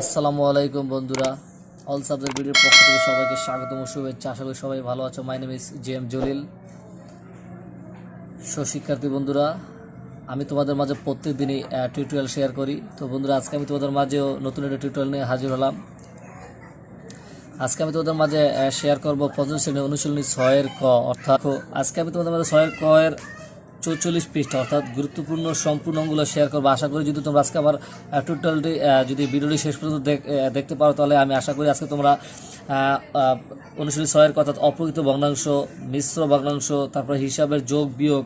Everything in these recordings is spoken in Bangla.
আসসালামু আলাইকুম বন্ধুরা, অল সাবজেক্ট ভিডিওর পক্ষ থেকে সবাইকে স্বাগতম ও শুভেচ্ছা। আশা করি সবাই ভালো আছো। My name is JM Jalil. শিক্ষার্থী বন্ধুরা, আমি তোমাদের মাঝে প্রত্যেক দিনই টিউটোরিয়াল শেয়ার করি। তো বন্ধুরা, আজকে আমি তোমাদের মাঝেও নতুন একটা টিউটোরিয়াল নিয়ে হাজির হলাম। আজকে আমি তোমাদের মাঝে শেয়ার করব পঞ্চম শ্রেণী অনুশীলনী 6-এর ক, অর্থাৎ আজকে আমি তোমাদের মাঝে 6-এর ক এর 44 পৃষ্ঠা অর্থাৎ গুরুত্বপূর্ণ সম্পূর্ণ অঙ্কগুলো শেয়ার করবো। আশা করি যদি তোমরা আজকে আমার টিউটোরিয়ালটি যদি ভিডিওটি শেষ পর্যন্ত দেখতে পারো, তাহলে আমি আশা করি আজকে তোমরা অনুশীলনী 6-এর ক অর্থাৎ অপ্রকৃত ভগ্নাংশ, মিশ্র ভগ্নাংশ, তারপরে হিসাবের যোগ বিয়োগ,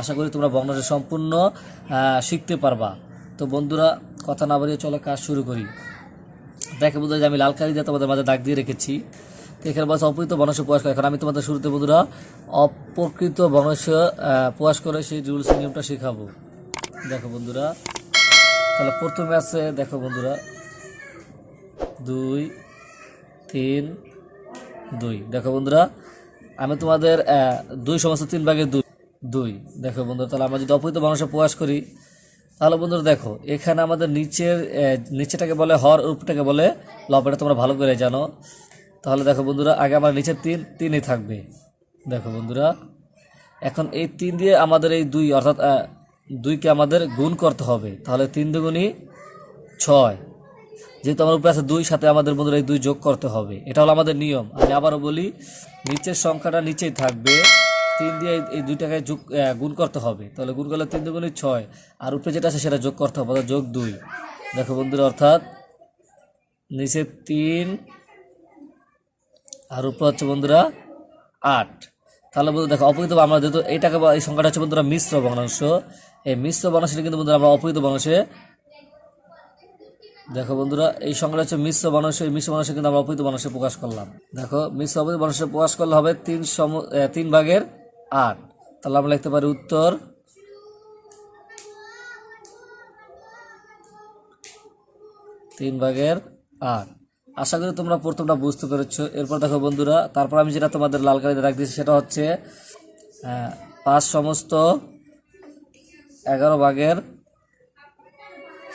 আশা করি তোমরা ভগ্নাংশ সম্পূর্ণ শিখতে পারবা। তো বন্ধুরা, কথা না বাড়িয়ে চলো কাজ শুরু করি। দেখে বন্ধুরা যে আমি লাল কালি দিয়ে তোমাদের মাঝে দাগ দিয়ে রেখেছি। তো এখানে বলছে অপ্রকৃত ভগ্নাংশ প্রকাশ করে। এখন আমি তোমাদের শুরুতে বন্ধুরা অপ্রকৃত ভগ্নাংশ প্রকাশ করে সেই রুলস নিয়মটা শেখাবো। দেখো বন্ধুরা, তাহলে প্রথমে আছে, দেখো বন্ধুরা 2 3 2। দেখো বন্ধুরা, আমি তোমাদের 2 সমস্ত 3 ভাগে 2। দেখো বন্ধুরা, তাহলে আমরা যদি অপ্রকৃত ভগ্নাংশ প্রকাশ করি, তাহলে বন্ধুরা দেখো এখানে আমাদের নিচেটাকে বলে হর, উপরটাকে বলে লব। এটা তোমরা ভালো করে জানো। তাহলে দেখো বন্ধুরা, আগে আমার নিচের 3ই থাকবে। দেখো বন্ধুরা, এখন এই 3 দিয়ে আমাদের এই 2 অর্থাৎ 2কে আমাদের গুণ করতে হবে। তাহলে 3 দুগুণী 6। যেহেতু আমার উপরে আছে 2, সাথে আমাদের বন্ধুরা এই 2 যোগ করতে হবে। এটা হলো আমাদের নিয়ম। আমি আবারও বলি, নিচের সংখ্যাটা নিচেই থাকবে, 3 দিয়ে এই 2টাকে গুণ করতে হবে। তাহলে গুণ করলে 3 দুগুণী 6, আর উপরে যেটা আছে সেটা যোগ করতে হবে, অর্থাৎ যোগ 2। দেখো বন্ধুরা, অর্থাৎ নিচে 3 আর উপরে হচ্ছে বন্ধুরা 8। তাহলে বন্ধু দেখো অপ্রকৃত, আমরা যেহেতু এইটাকে এই সংখ্যাটা হচ্ছে বন্ধুরা মিশ্র ভগ্নাংশ, এই মিশ্র ভগ্নাংশটা কিন্তু বন্ধুরা আমরা অপ্রকৃত ভগ্নাংশে, দেখো বন্ধুরা এই সংখ্যাটা হচ্ছে মিশ্র ভগ্নাংশ, এই মিশ্র ভগ্নাংশ কিন্তু আমরা অপ্রকৃত ভগ্নাংশে প্রকাশ করলাম। দেখো মিশ্র অপ্রকৃত ভগ্নাংশে প্রকাশ করলে হবে 3 ভাগের 8। তাহলে আমরা লিখতে পারি উত্তর 3 ভাগের 8। আশা করি তোমরা প্রথমটা বুঝতে পেরেছো। এরপর দেখো বন্ধুরা, তারপর আমি যেটা তোমাদের লাল কালিতে রাখ দিয়েছি সেটা হচ্ছে 5 সমস্ত 11 ভাগের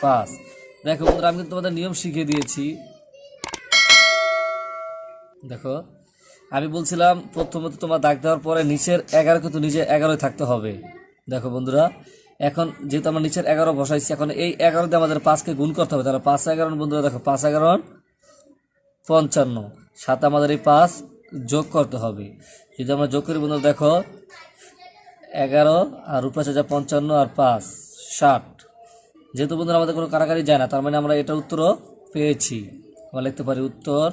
5। দেখো বন্ধুরা, আমি কিন্তু তোমাদের নিয়ম শিখিয়ে দিয়েছি। দেখো আমি বলছিলাম প্রথমত তোমার দাগ দেওয়ার পরে নিচের 11 কিন্তু নিচে 11ই থাকতে হবে। দেখো বন্ধুরা, এখন যেহেতু আমরা নিচের 11 বসাইছি, এখন এই 11 দিয়ে আমাদের 5কে গুণ করতে হবে। তাহলে 5 11 বন্ধুরা, দেখো 5 11 55, সাথে আমাদের এই 5 যোগ করতে হবে। যদি আমরা যোগ করি বন্ধুরা, দেখো 11 আর উপরে আছে 55 আর 5 60। যেহেতু বন্ধুরা আমাদের কোনো কারাকারি যায় না, তার মানে আমরা এটার উত্তরও পেয়েছি। আমরা লিখতে পারি উত্তর,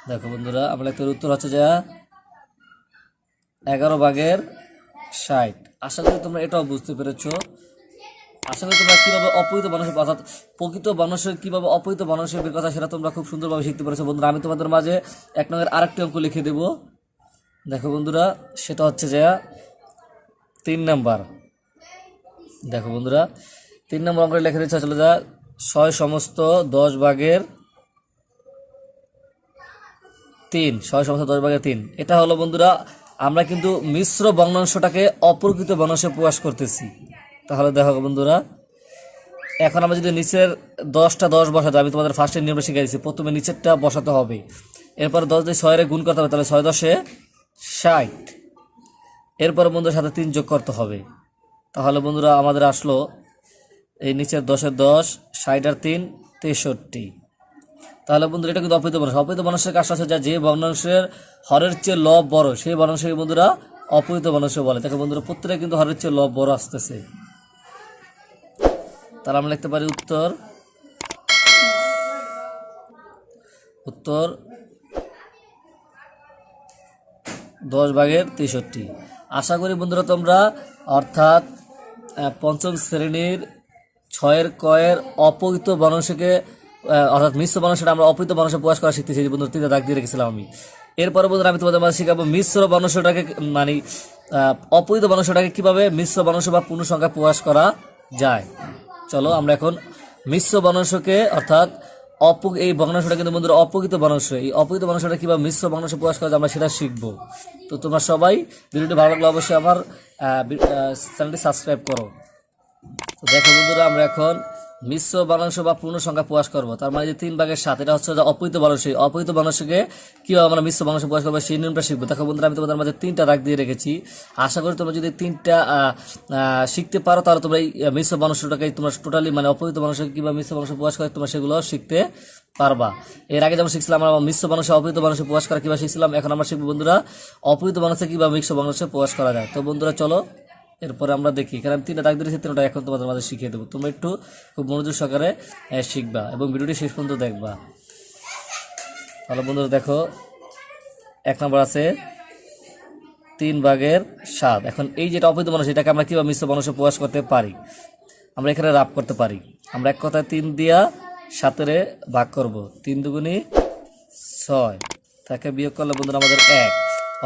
দেখো বন্ধুরা আমরা লিখতে পারি উত্তর হচ্ছে যে 11 ভাগের 60। আশা করি তোমরা এটাও বুঝতে পেরেছো। আশা করি তোমরা কীভাবে অপরিত ভগ্নাংশ অর্থাৎ প্রকৃত ভগ্নাংশের কীভাবে অপরিত ভগ্নাংশের বের কথা সেটা তোমরা খুব সুন্দরভাবে শিখতে পেরেছো। বন্ধুরা, আমি তোমাদের মাঝে 1 নংয়ের আরেকটি অঙ্ক লিখে দেব। দেখো বন্ধুরা, সেটা হচ্ছে যে 3 নাম্বার। দেখো বন্ধুরা, 3 নম্বর অঙ্কটা লিখে দিচ্ছে চলে যা 6 সমস্ত 10 ভাগের 3। 6 সমস্ত 10 ভাগের 3। এটা হলো বন্ধুরা, আমরা কিন্তু মিশ্র ভগ্নাংশটাকে অপ্রকৃত ভগ্নাংশে প্রকাশ করতেছি। তাহলে দেখো বন্ধুরা, এখন আমরা যদি নিচের 10টা 10 বসাতে, আমি তোমাদের ফার্স্টের নিয়মটা শিখিয়ে দিচ্ছি। প্রথমে নিচেরটা বসাতে হবে, এরপরে 10 দিয়ে 6 গুণ করতে হবে, তাহলে 6 10 60। এরপরে বন্ধুদের সাথে 3 যোগ করতে হবে। তাহলে বন্ধুরা আমাদের আসলো এই নিচের 10 10, 60 আর 3 63। তাহলে বন্ধুরা এটা কিন্তু অপ্রকৃত ভগ্নাংশ। অপ্রকৃত ভগ্নাংশের কাজটা হচ্ছে যে ভগ্নাংশের হরের চেয়ে লব বড়, সেই ভগ্নাংশকে বন্ধুরা অপ্রকৃত ভগ্নাংশ বলে। দেখো বন্ধুরা, প্রত্যেকটা কিন্তু হরের চেয়ে লব বড় আসতেছে। তাহলে আমরা লিখতে পারি উত্তর 10 ভাগের 63। আশা করি বন্ধুরা তোমরা অর্থাৎ পঞ্চম শ্রেণীর 6-এর ক এর অপ্রকৃত ভগ্নাংশকে অর্থাৎ মিশ্র ভগ্নাংশটা আমরা অপ্রকৃত ভগ্নাংশে প্রকাশ করা শিখতেছি। বন্ধুরা 3টা দাগ দিয়ে রেখেছিলাম আমি। এরপরে বন্ধুরা আমি তোমাদের মাঝে শেখাবো মিশ্র ভগ্নাংশটাকে, মানে অপ্রকৃত ভগ্নাংশটাকে কীভাবে মিশ্র ভগ্নাংশ বা পূর্ণ সংখ্যা প্রকাশ করা যায়। চলো আমরা এখন মিশ্র ভগ্নাংশকে অর্থাৎ এই ভগ্নাংশটা কিন্তু বন্ধুরা অপ্রকৃত ভগ্নাংশ, এই অপ্রকৃত ভগ্নাংশটা কীভাবে মিশ্র ভগ্নাংশ প্রকাশ করা যায় আমরা সেটা শিখবো। তো তোমরা সবাই ভিডিওটি ভালো লাগলে অবশ্যই আমার চ্যানেলটি সাবস্ক্রাইব করো। তো দেখো বন্ধুরা, আমরা এখন মিশ্র ভগ্নাংশ বা পূর্ণ সংখ্যা প্রকাশ করবো। তার মানে যে 3/7 এটা হচ্ছে অপূরিত ভগ্নাংশ। অপূরিত ভগ্নাংশকে কিভাবে আমরা মিশ্র ভগ্নাংশ প্রকাশ করবো সেই নিয়মটা শিখবো। দেখো বন্ধুরা, আমি তোমাদের মাঝে 3টা দাগ দিয়ে রেখেছি। আশা করি তোমরা যদি 3টা শিখতে পারো তাহলে তোমরা এই মিশ্র ভগ্নাংশটাকে তোমরা টোটালি মানে অপূরিত ভগ্নাংশকে কিভাবে মিশ্র ভগ্নাংশ প্রকাশ করে তোমরা সেগুলো শিখতে পারবা। এর আগে যেমন শিখছিলাম আমরা মিশ্র ভগ্নাংশ অপূরিত ভগ্নাংশ প্রকাশ করা কিভাবে শিখছিলাম, এখন আমরা শিখবো বন্ধুরা অপূরিত ভগ্নাংশে কিভাবে মিশ্র ভগ্নাংশ প্রকাশ করা যায়। তো বন্ধুরা চলো এরপরে আমরা দেখি। এখানে আমি 3টা দাগ দিয়েছি, 3টা এখন তোমাদের মাঝে শিখিয়ে দেবো। তোমরা একটু খুব মনোযোগ সহকারে শিখবা এবং ভিডিওটি শেষ পর্যন্ত দেখবা। তাহলে বন্ধুরা দেখো, 1 নম্বর আছে 3/7। এখন এই যেটা অপূরিত ভগ্নাংশ এটাকে আমরা কিভাবে মিশ্র ভগ্নাংশে প্রকাশ করতে পারি, আমরা এখানে রাফ করতে পারি। আমরা এক কথায় 3 দিয়া 7-এ ভাগ করব। 3 দুগুণী 6, তাকে বিয়োগ করলে বন্ধুরা আমাদের 1।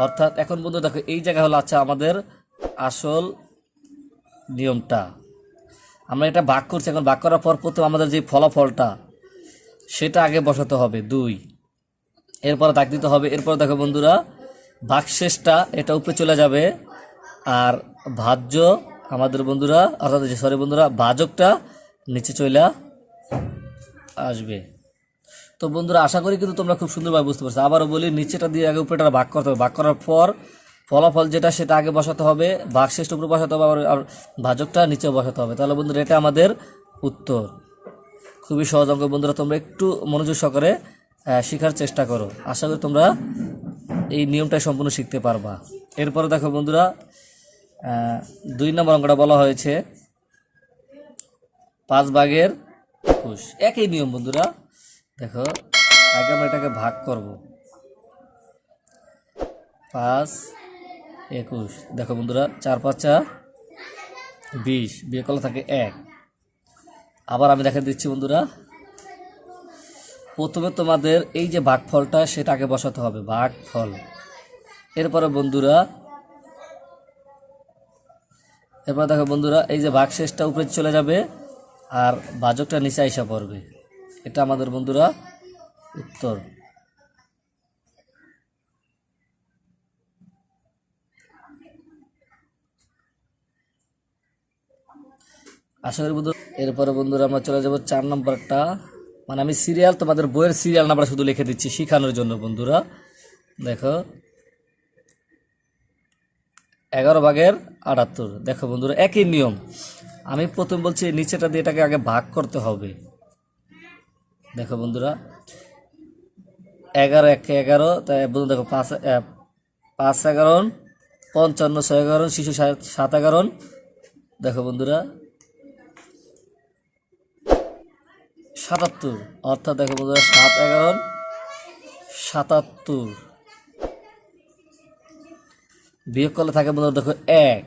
অর্থাৎ এখন বন্ধু দেখো এই জায়গা হলো আচ্ছা আমাদের আসল নিয়মটা। আমরা এটা ভাগ করছি, এখন ভাগ করার পর প্রথম আমাদের যে ফলাফলটা সেটা আগে বসাতে হবে 2, এরপরে দাগ দিতে হবে। এরপর দেখো বন্ধুরা ভাগশেষটা এটা উপরে চলে যাবে আর ভাজ্য আমাদের বন্ধুরা অর্থাৎ বন্ধুরা ভাজকটা নিচে চলে আসবে। তো বন্ধুরা আশা করি কিন্তু তোমরা খুব সুন্দরভাবে বুঝতে পারছো। আবারও বলি, নিচেটা দিয়ে আগে উপরেটা ভাগ করতে হবে। ভাগ করার পর ফলাফল যেটা সেটা আগে বসাতে হবে, ভাগশেষটা উপরে বসাতে হবে, আর ভাজকটা নিচে বসাতে হবে। তাহলে বন্ধুরা এটা আমাদের উত্তর। খুবই সহজ অঙ্ক বন্ধুরা, তোমরা একটু মনোযোগ সহকারে শেখার চেষ্টা করো। আশা করি তোমরা এই নিয়মটা সম্পূর্ণ শিখতে পারবা। এরপরে দেখো বন্ধুরা 2 নম্বর অঙ্কটা বলা হয়েছে 5/21। একই নিয়ম বন্ধুরা। দেখো আগে আমরা এটাকে ভাগ করব 5/21। দেখো বন্ধুরা 4×5 = 20, বিয়োগ করলে থাকে 1। আবার আমি দেখা দিচ্ছি বন্ধুরা, প্রথমে তোমাদের এই যে ভাগফলটা সেটা আগে বসাতে হবে, ভাগফল। এরপরে বন্ধুরা দেখো বন্ধুরা এই যে ভাগশেষটা উপরে চলে যাবে আর ভাজকটা নিচে আইসা পড়বে। এটা আমাদের বন্ধুরা উত্তর। আশা করি বন্ধু। এরপরে বন্ধুরা আমরা চলে যাব 4 নম্বরটা। মানে আমি সিরিয়াল তোমাদের বইয়ের সিরিয়াল নাম্বার শুধু লিখে দিচ্ছি শেখানোর জন্য বন্ধুরা। দেখো 11/78। দেখো বন্ধুরা একই নিয়ম। আমি প্রথম বলছি নিচেটা দিয়ে এটাকে আগে ভাগ করতে হবে। দেখো বন্ধুরা 11 1 11, তাই বন্ধু দেখো 5 5 11 55 6 11 শিশু 7 11। দেখো বন্ধুরা 77। অর্থাৎ দেখো বন্ধুরা 7 11 77, বিয়োগ করলে থাকে বন্ধুরা দেখো 1।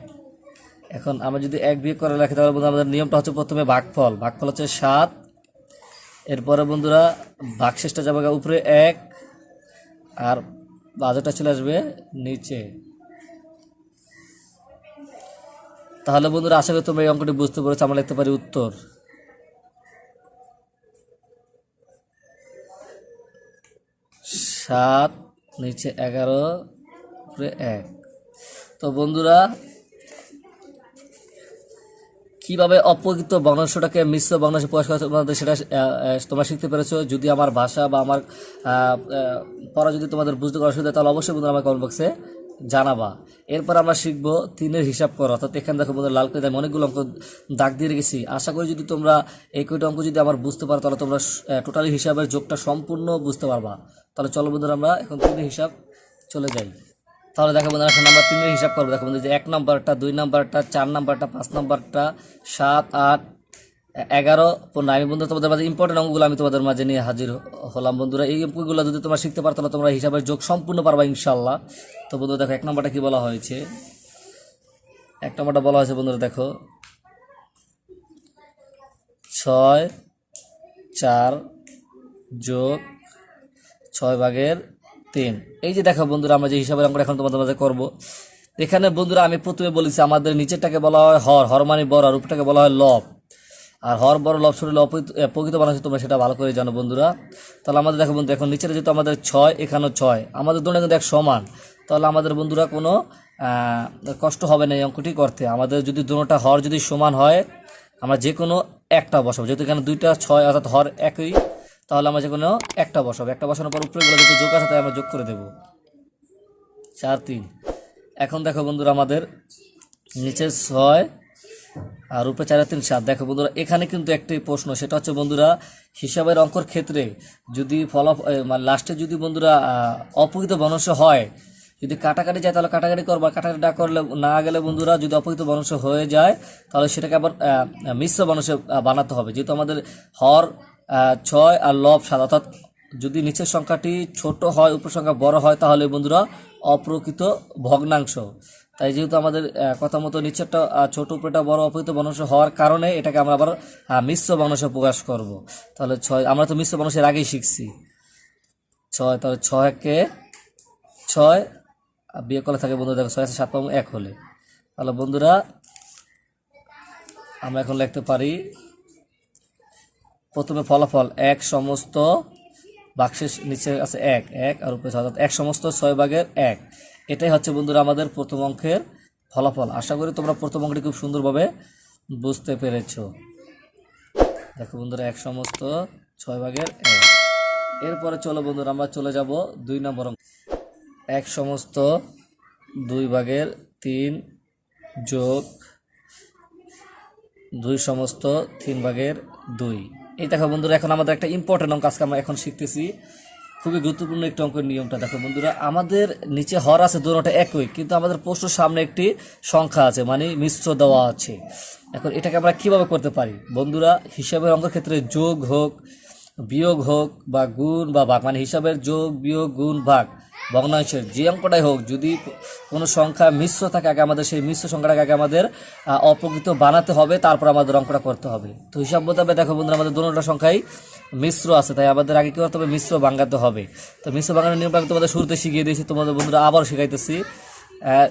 এখন আমরা যদি 1 বিয়োগ করে রাখি তাহলে বন্ধুরা আমাদের নিয়মটা হচ্ছে প্রথমে ভাগফল হচ্ছে 7। এরপরে বন্ধুরা ভাগশেষটা যাবে উপরে 1 আর ভাজকটা চলে আসবে নিচে। তাহলে বন্ধুরা আশা করি তোমরা এই অঙ্কটি বুঝতে পেরেছো। আমরা লিখতে পারি উত্তর 7 নিচে 11 উপরে 1। তো বন্ধুরা কিভাবে অপ্রকৃত ভগ্নাংশটাকে মিশ্র ভগ্নাংশে প্রকাশ করা সেটা তোমরা শিখতে পেরেছো। যদি আমার ভাষা বা আমার পড়া যদি তোমাদের বুঝতে অসুবিধা তাহলে অবশ্যই বন্ধুরা আমার কমেন্ট বক্সে জানাবা। এরপর আমরা শিখবো 3-এর হিসাব করো। অর্থাৎ এখানে দেখো বন্ধুরা লাল করে অনেকগুলো অঙ্ক দাগ দিয়ে রেখেছি। আশা করি যদি তোমরা এই কয়টা অঙ্ক যদি আমার বুঝতে পারো তাহলে তোমরা টোটালি হিসাবের যোগটা সম্পূর্ণ বুঝতে পারবা। তাহলে চলো বন্ধুরা আমরা এখন 3-এর হিসাব চলে যাই। তাহলে দেখো বন্ধুরা এখন আমরা 3-এর হিসাব করবো। দেখো বন্ধু যে 1 নম্বরটা 2 নম্বরটা 4 নম্বরটা 5 নম্বরটা 7 8 11 15। আমি বন্ধু তোমাদের মাঝে ইম্পর্টেন্ট অঙ্কগুলো আমি তোমাদের মাঝে নিয়ে হাজির হলাম বন্ধুরা। এই অঙ্কগুলো যদি তোমরা শিখতে পারো তাহলে তোমরা হিসাবের যোগ সম্পূর্ণ পারবা ইনশাল্লাহ। তো বন্ধু দেখো 1 নম্বরটা কি বলা হয়েছে। 1 নম্বরটা বলা হয়েছে বন্ধুরা দেখো 6 4 যোগ 6/3। এই যে দেখো বন্ধুরা আমরা যে হিসাবের অঙ্কটা এখন তোমাদের মাঝে করবো। এখানে বন্ধুরা আমি প্রথমে বলেছি আমাদের নিচেরটাকে বলা হয় হর মানে বড়, আর উপরটাকে বলা হয় লব। আর হর বড় লব ছোট প্রকৃত বানাচ্ছে তোমরা সেটা ভালো করে জানো বন্ধুরা। তাহলে আমাদের দেখো বন্ধু এখন নিচের যেহেতু আমাদের 6 এখানেও 6, আমাদের দুটো কিন্তু এক সমান। তাহলে আমাদের বন্ধুরা কোনো কষ্ট হবে না এই অঙ্কটি করতে। আমাদের যদি দুটোটা হর যদি সমান হয় আমরা যে কোনো একটা বসাবো, যেহেতু এখানে দুইটা 6 অর্থাৎ হর একই, তাহলে আমরা যে কোনো একটা বসাবো। একটা বসানোর পর উপরে গুলো যেহেতু যোগ আছে তাই আমরা যোগ করে দেবো 4 3। এখন দেখো বন্ধুরা আমাদের নিচে 6 আর উপরে 4 3 7। দেখো বন্ধুরা এখানে কিন্তু একটি প্রশ্ন, সেটা হচ্ছে বন্ধুরা হিসাবের অঙ্কর ক্ষেত্রে যদি মানে লাস্টে যদি বন্ধুরা অপকৃত ভগ্নাংশ হয়, যদি কাটাকাটি যায় তাহলে কাটাকাটি করবা, কাটাকাটি না করলে না গেলে বন্ধুরা যদি অপকৃত ভগ্নাংশ হয়ে যায় তাহলে সেটাকে আবার মিশ্র ভগ্নাংশ বানাতে হবে। যেহেতু আমাদের হর 6 আর লব 7, অর্থাৎ যদি নিচের সংখ্যাটি ছোট হয় উপর সংখ্যা বড় হয় তাহলে বন্ধুরা অপ্রকৃত ভগ্নাংশ। তাই যেহেতু আমাদের কথা মতো নিচেরটা ছোট উপরেটা বড় অপ্রকৃত ভগ্নাংশ হওয়ার কারণে এটাকে আমরা আবার মিশ্র ভগ্নাংশে প্রকাশ করব। তাহলে 6, আমরা তো মিশ্র ভগ্নাংশের আগেই শিখছি 6, তাহলে 6 কে 6 বিয়োগ করলে থাকে বন্ধুরা দেখো 6 আছে 7 পাবো 1 হলে। তাহলে বন্ধুরা আমরা এখন লিখতে পারি প্রথমে ফলাফল 1 সমস্ত বাক্সের নিচে আছে 1 1 আর উপরে 6, অর্থাৎ 1 সমস্ত 6 ভাগের 1। এটাই হচ্ছে বন্ধুরা আমাদের প্রথম অঙ্কের ফলাফল। আশা করি তোমরা প্রথম অঙ্কটি খুব সুন্দরভাবে বুঝতে পেরেছো। দেখো বন্ধুরা 1 সমস্ত 6 ভাগের 1। এরপরে চলো বন্ধুরা আমরা চলে যাব 2 নম্বর অঙ্ক। 1 সমস্ত 2 ভাগের 3 যোগ 2 সমস্ত 3 ভাগের 2। এই দেখো বন্ধুরা এখন আমাদের একটা ইম্পর্টেন্ট অঙ্ক আজকে আমরা এখন শিখতেছি, খুবই গুরুত্বপূর্ণ একটি অঙ্কের নিয়মটা। দেখো বন্ধুরা আমাদের নিচে হর আছে দুটোটা একই, কিন্তু আমাদের প্রশ্নের সামনে একটি সংখ্যা আছে, মানে মিশ্র দেওয়া আছে। এখন এটাকে আমরা কিভাবে করতে পারি বন্ধুরা, হিসাবের অঙ্কের ক্ষেত্রে যোগ হোক বিয়োগ হোক বা গুণ বা ভাগ, মানে হিসাবের যোগ বিয়োগ গুণ ভাগ ভগ্নাংশের যে অঙ্কটাই হোক, যদি কোনো সংখ্যা মিশ্র থাকে আগে আমাদের সেই মিশ্র সংখ্যাটাকে আগে আমাদের অপ্রকৃত বানাতে হবে, তারপর আমাদের অঙ্কটা করতে হবে। তো হিসাব মোতাবেক দেখো বন্ধুরা আমাদের দুটোটা সংখ্যাই মিশ্র আছে, তাই আমাদের আগে কী করতে হবে, মিশ্র ভাঙাতে হবে। তো মিশ্র ভাঙানোর নিয়মটা আমি তোমাদের শুরুতে শিখিয়ে দিয়েছি, তোমাদের বন্ধুরা আবার শিখাইতেছি।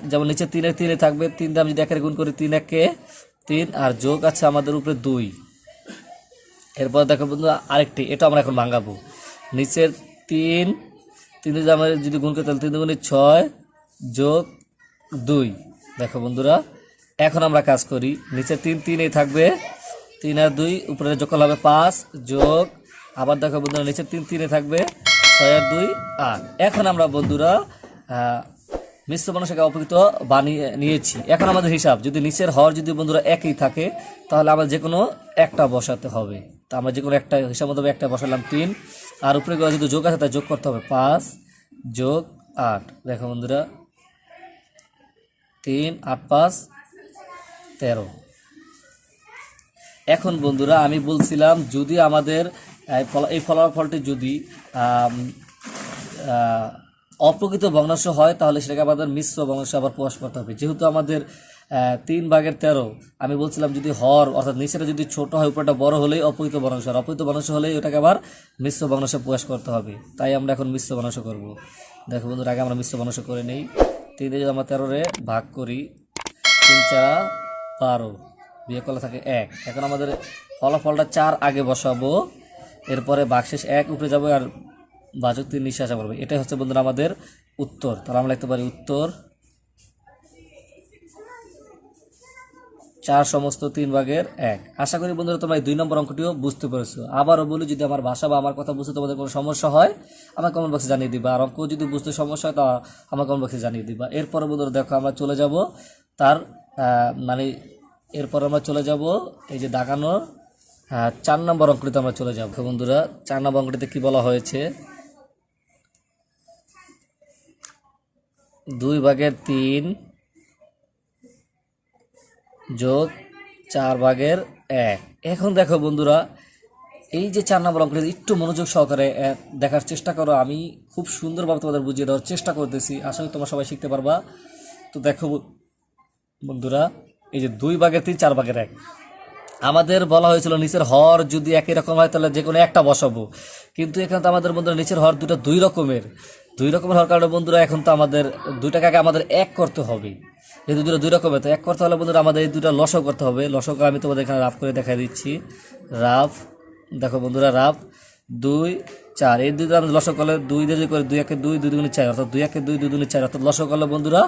যেমন নিচে 3 এর 3 থাকবে, 3 দিয়ে আমি যদি 1 গুণ করি 3 1 3 আর যোগ আছে আমাদের উপরে 2। এরপর দেখো বন্ধুরা আরেকটি, এটা আমরা এখন ভাঙাবো। নিচের 3 দিয়ে আমরা যদি গুণ করি তাহলে 3 গুণে 6 যোগ 2। দেখো বন্ধুরা এখন আমরা কাজ করি, নিচের 3 3 থাকবে, 3 আর 2 উপরে যোগ করলে হবে 5 যোগ, আবার দেখো বন্ধুরা নিচের 3 3 থাকবে, 6 আর 2 8। এখন আমরা বন্ধুরা মিশ্র ভগ্নাংশকে অপ্রকৃত বানিয়ে নিয়েছি। এখন আমাদের হিসাব, যদি নিচের হর যদি বন্ধুরা একই থাকে তাহলে আমরা যে কোনো একটা বসাতে হবে। তা আমরা যে কোনো একটা হিসাব মতো একটা বসালাম 3, আর উপরে যদি যোগ আছে তাই যোগ করতে হবে 5 যোগ 8। দেখো বন্ধুরা 3 8 5 13। এখন বন্ধুরা আমি বলছিলাম যদি আমাদের এই ফলাফলটি যদি অপ্রকৃত ভগ্নাংশ হয় তাহলে সেটাকে আমাদের মিশ্র ভগ্নাংশ আবার প্রকাশ করতে হবে। যেহেতু আমাদের 3 ভাগের 13, আমি বলছিলাম যদি হর অর্থাৎ নিচেটা যদি ছোট হয় উপরটা বড় হলেই অপ্রকৃত ভগ্নাংশ, আর অপ্রকৃত ভগ্নাংশ হলেই ওটাকে আবার মিশ্র ভগ্নাংশে প্রকাশ করতে হবে। তাই আমরা এখন মিশ্র ভগ্নাংশ করব। দেখো বন্ধুরা আগে আমরা মিশ্র ভগ্নাংশ করে নেই। 3 দিয়ে যদি আমরা 13 ভাগ করি, 3 4 12 বিয়োগ করলে থাকে 1। এখন আমাদের ফলাফলটা 4 আগে বসাবো, এরপরে ভাগশেষ 1 উপরে যাবো আর বাজক 3 নিচে আসা করবে। এটাই হচ্ছে বন্ধুরা আমাদের উত্তর। তাহলে আমরা লিখতে পারি উত্তর 4 সমস্ত 3 ভাগের 1। আশা করি বন্ধুরা তোমরা এই 2 নম্বর অঙ্কটিও বুঝতে পেরেছো। আবারও বলি, যদি আমার ভাষা বা আমার কথা বুঝতে তোমাদের কোনো সমস্যা হয় আমার কমেন্ট বক্সে জানিয়ে দিবা, আর অঙ্ক যদি বুঝতে সমস্যা হয় তা আমার কমেন্ট বক্সে জানিয়ে দিবা। এরপরে বন্ধুরা দেখো আমরা চলে যাব তার মানে এরপর আমরা চলে যাব এই যে দাগানোর 4 নম্বর অঙ্কটিতে আমরা চলে যাব। বন্ধুরা 4 নম্বর অঙ্কটিতে কি বলা হয়েছে, 2 ভাগের 3 যোগ 4 ভাগের 1। এখন দেখো বন্ধুরা এই যে 4 নম্বর অঙ্কটি একটু মনোযোগ সহকারে দেখার চেষ্টা করো, আমি খুব সুন্দরভাবে তোমাদের বুঝিয়ে দেওয়ার চেষ্টা করতেছি, আশা করি তোমরা সবাই শিখতে পারবা। তো দেখো বন্ধুরা এই যে 2 ভাগের 3 4 ভাগের 1, আমাদের বলা হয়েছিল নিচের হর যদি একই রকম হয় তাহলে যে কোনো একটা বসাবো, কিন্তু এখানে তো আমাদের বন্ধুরা নিচের হর দুই রকমের হওয়ার কারণে বন্ধুরা এখন তো আমাদের দুইটাকে আগে আমাদের এক করতে হবে। যেহেতু দুটো 2 রকমের, তো এক করতে হলে বন্ধুরা আমাদের এই দুটো লসও করতে হবে। লসক আমি তোমাদের এখানে রাফ করে দেখা দিচ্ছি, রাফ দেখো বন্ধুরা রাফ 2 4, এই দুটো আমাদের লসক করলে 2 দিয়ে যদি করে 2 1 2 2 2 4, অর্থাৎ 2 1 2 2 2 4, অর্থাৎ লসক করলে বন্ধুরা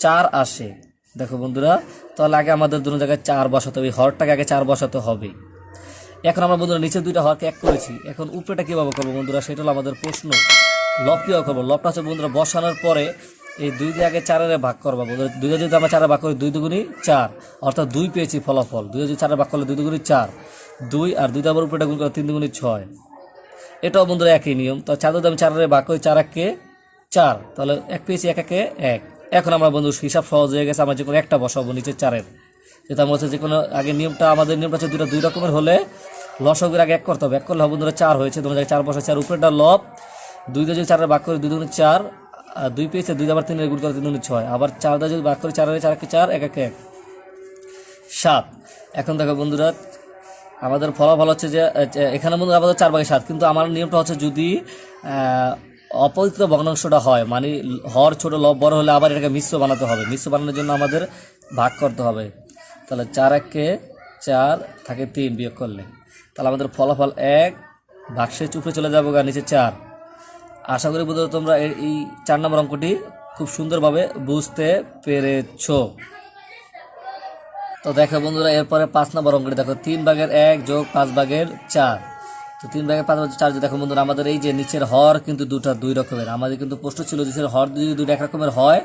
4 আসে। দেখো বন্ধুরা, তাহলে আগে আমাদের দুটো জায়গায় 4 বসাতে হবে, হরটাকে আগে 4 বসাতে হবে। এখন আমরা বন্ধুরা নিচের দুইটা হরকে এক করেছি, এখন উপরেটা কীভাবে করবো বন্ধুরা, সেটা হলো আমাদের প্রশ্ন। লব কীভাবে করবো? লবটা হচ্ছে বন্ধুরা বসানোর পরে এই 2 দিয়ে আগে 4 ভাগ করবো বন্ধুরা। 2 যদি আমরা 4 ভাগ করি 2 দুগুণী 4, অর্থাৎ 2 পেয়েছি ফলাফল। 2 যদি 4 ভাগ করলে 2 দুগুণী 4, 2 আর 2 আবার উপরেটা গুণ করে 3 দুগুণী 6। এটাও বন্ধুরা একই নিয়ম। তো 4 যদি আমি 4 ভাগ করি 4 একে 4, তাহলে 1 পেয়েছি, 1 একে 1। এখন আমরা বন্ধু হিসাব সহজ হয়ে গেছে, আমরা যে কোনো একটা বসাবো নিচে 4-এর। যেটা আমরা হচ্ছে যে কোনো আগে নিয়মটা, আমাদের নিয়মটা হচ্ছে দুটো 2 রকমের হলে লসাগুর আগে 1 করতে হবে। 1 করলে হবে বন্ধুরা 4 হয়েছে, তোমরা 4 বসে 4 উপরেটা লব, 2 দিয়ে যদি 4 ভাগ করি 2 দুগুণী 4, আর 2 পেয়েছে, 2 আবার 3 গুণ করে 3 দুগুণী 6, আবার 4 দিয়ে যদি ভাগ করি 4 একে 4, 1 একে 1, 7। এখন দেখো বন্ধুরা আমাদের ফলাফল হচ্ছে যে এখানে বন্ধুরা আমাদের 4 ভাগে 7, কিন্তু আমার নিয়মটা হচ্ছে যদি অপবিত্র ভগ্নাংশটা হয়, মানে হর ছোট লব বড় হলে আবার এটাকে মিশ্র বানাতে হবে। মিশ্র বানানোর জন্য আমাদের ভাগ করতে হবে। তাহলে 4 একে 4 থাকে 3 বিয়োগ করলে, তাহলে আমাদের ফলাফল 1, ভাগশেষ উপরে চলে যাবো গা নিচে 4। আশা করি বন্ধুরা তোমরা এই 4 নম্বর অঙ্কটি খুব সুন্দরভাবে বুঝতে পেরেছো। তো দেখো বন্ধুরা এরপরে 5 নম্বর অঙ্কটি দেখো, 3 ভাগের 1 যোগ 5 ভাগের 4। তো 3 ভাগের 5 ভাগের 4 দেখো বন্ধুরা, আমাদের এই যে নিচের হর কিন্তু দুটা 2 রকমের। আমাদের কিন্তু প্রশ্ন ছিল নিচের হর যদি 2টা 1 রকমের হয়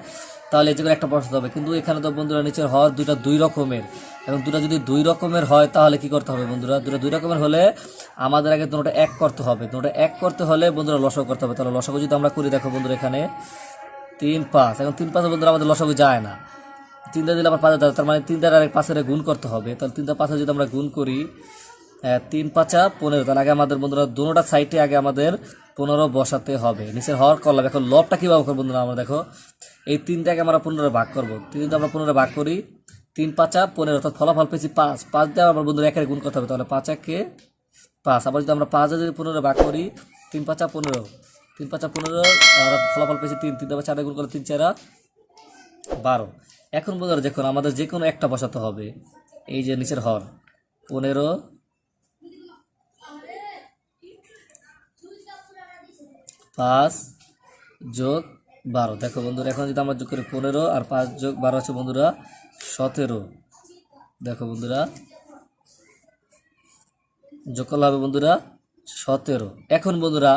তাহলে এই যে একটা বসাতে হবে, কিন্তু এখানে তো বন্ধুরা নিচের হর দুটা 2 রকমের, এবং দুটা যদি 2 রকমের হয় তাহলে কি করতে হবে বন্ধুরা, দুটা 2 রকমের হলে আমাদের আগে দুটোটা 1 করতে হবে। দুটোটা 1 করতে হলে বন্ধুরা লসাগু করতে হবে। তাহলে লসাগু যদি আমরা করি দেখো বন্ধুরা এখানে 3 5, এখন 3 5 বন্ধুরা আমাদের লসাগু যায় না, 3 দিয়ে দিলে আবার 5 যাবে, তার মানে 3 দ্বারা আর 5 গুণ করতে হবে। তাহলে 3 দ্বারা 5 যদি আমরা গুণ করি 3 5 15, তাহলে আগে আমাদের বন্ধুরা দুটোটা সাইডে আগে আমাদের 15 বসাতে হবে। নিচের হর করলাম, এখন লবটা কীভাবে করবো বন্ধুরা, আমরা দেখো এই 3টাকে আমরা 15 ভাগ করবো। 3 আমরা 15 ভাগ করি, 3 5 15, অর্থাৎ ফলাফল পেয়েছি 5। 5 দিয়ে আবার বন্ধুরা 1 গুণ করতে হবে, তাহলে 5 একে 5। আবার যদি আমরা 5 যদি 15 ভাগ করি 3 5 15, 3 5 15, ফলাফল পেয়েছি 3। 3 দিয়ে 4 গুণ করলে 3 4 12। এখন বন্ধুরা দেখুন আমাদের যে কোনো একটা বসাতে হবে। এই যে নিচের হর 15 5 যোগ 12, দেখো বন্ধুরা এখন যদি আমরা যোগ করি 15 আর 5 যোগ 12 আছে বন্ধুরা 17। দেখো বন্ধুরা যোগ করলে হবে বন্ধুরা 17। এখন বন্ধুরা